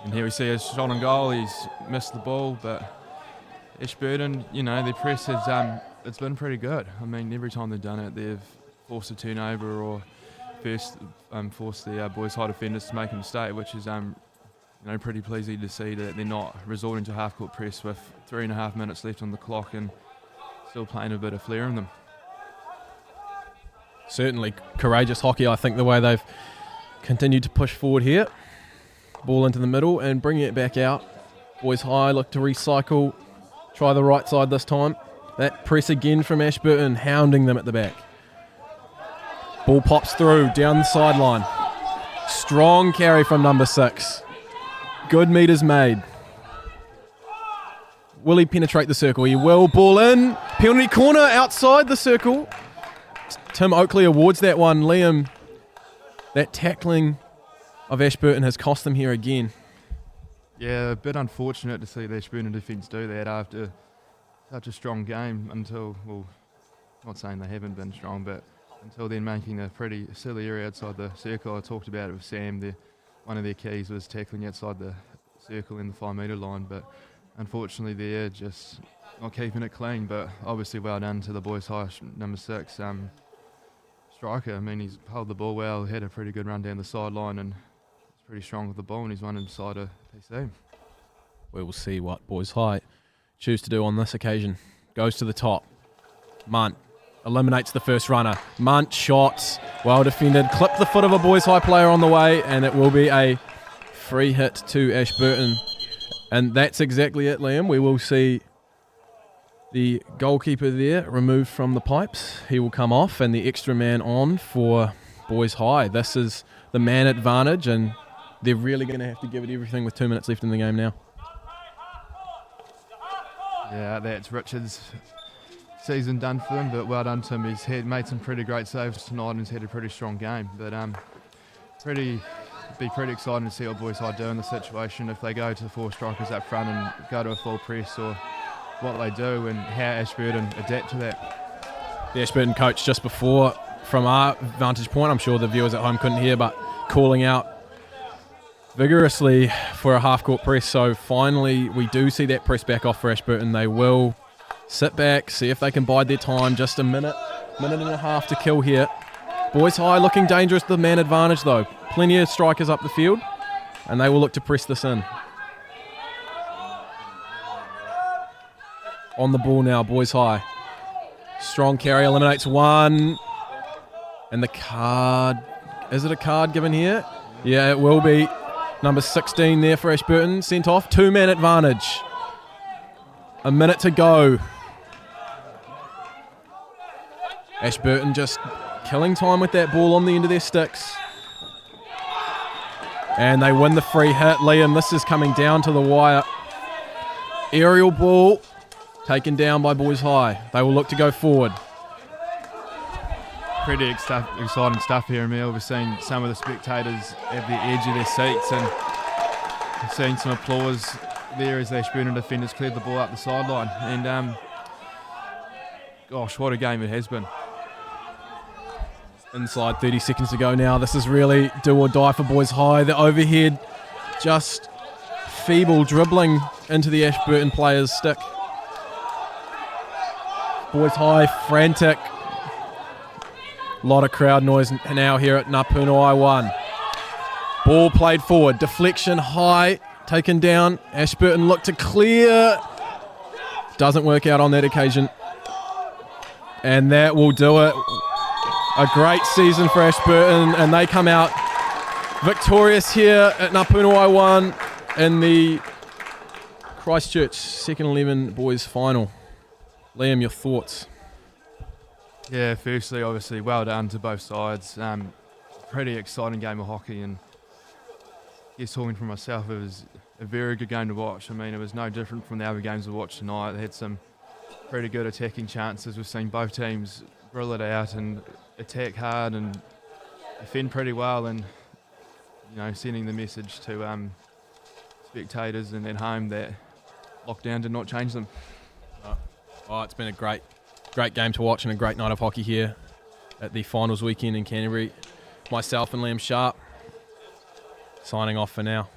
and here we see a shot on goal, he's missed the ball, but Ashburton, their press has it's been pretty good. I mean, every time they've done it, they've forced a turnover or forced the Boys High defenders to make a mistake, which is pretty pleasing to see that they're not resorting to half-court press with 3.5 minutes left on the clock and still playing a bit of flair in them. Certainly courageous hockey, I think, the way they've continued to push forward here. Ball into the middle and bringing it back out. Boys High look to recycle, try the right side this time. That press again from Ashburton, hounding them at the back. Ball pops through, down the sideline. Strong carry from number 6. Good meters made. Will he penetrate the circle? He will. Ball in. Penalty corner outside the circle. Tim Oakley awards that one. Liam, that tackling of Ashburton has cost them here again. Yeah, a bit unfortunate to see the Ashburton defence do that after such a strong game until, well, not saying they haven't been strong, but until then making a pretty silly area outside the circle. I talked about it with Sam. One of their keys was tackling outside the circle in the 5 metre line, but unfortunately they're just not keeping it clean. But obviously well done to the Boys High number 6 striker. I mean, he's held the ball well, had a pretty good run down the sideline, and he's pretty strong with the ball, and he's won inside a PC. We will see what Boys High choose to do on this occasion. Goes to the top. Munt eliminates the first runner. Munt shots, well defended, clipped the foot of a Boys High player on the way, and it will be a free hit to Ashburton. And that's exactly it, Liam. We will see the goalkeeper there removed from the pipes. He will come off and the extra man on for Boys High. This is the man advantage, and they're really going to have to give it everything with 2 minutes left in the game now. Yeah, that's Richard's season done for him, but well done to him. He's made some pretty great saves tonight and he's had a pretty strong game. But be pretty exciting to see what Boys High do in the situation if they go to 4 strikers up front and go to a full press, or what they do and how Ashburton adapt to that. The Ashburton coach just before, from our vantage point, I'm sure the viewers at home couldn't hear, but calling out vigorously for a half-court press. So finally we do see that press back off for Ashburton. They will sit back, see if they can bide their time. Just a minute and a half to kill here. Boys High looking dangerous, the man advantage though. Plenty of strikers up the field, and they will look to press this in. On the ball now, Boys High. Strong carry, eliminates one. And the card, is it a card given here? Yeah, it will be. Number 16 there for Ashburton, sent off. 2-man advantage. A minute to go. Ashburton just killing time with that ball on the end of their sticks. And they win the free hit. Liam, this is coming down to the wire. Aerial ball taken down by Boys High. They will look to go forward. Pretty exciting stuff here, Emil. We've seen some of the spectators at the edge of their seats, and we've seen some applause there as the Ashburton defenders cleared the ball up the sideline. And gosh, what a game it has been. Inside 30 seconds to go now. This is really do or die for Boys High. The overhead just feeble dribbling into the Ashburton player's stick. Boys High frantic. Lot of crowd noise now here at Ngapunawai 1. Ball played forward. Deflection high. Taken down. Ashburton look to clear. Doesn't work out on that occasion. And that will do it. A great season for Ashburton, and they come out victorious here at Ngapunawai 1 in the Christchurch Second 11 Boys Final. Liam, your thoughts? Yeah, firstly, obviously, well done to both sides. Pretty exciting game of hockey, and I guess talking for myself, it was a very good game to watch. I mean, it was no different from the other games we watched tonight. They had some pretty good attacking chances. We've seen both teams grill it out and attack hard and defend pretty well, and sending the message to spectators and at home that lockdown did not change them. Oh, it's been a great game to watch and a great night of hockey here at the finals weekend in Canterbury. Myself and Liam Sharp signing off for now.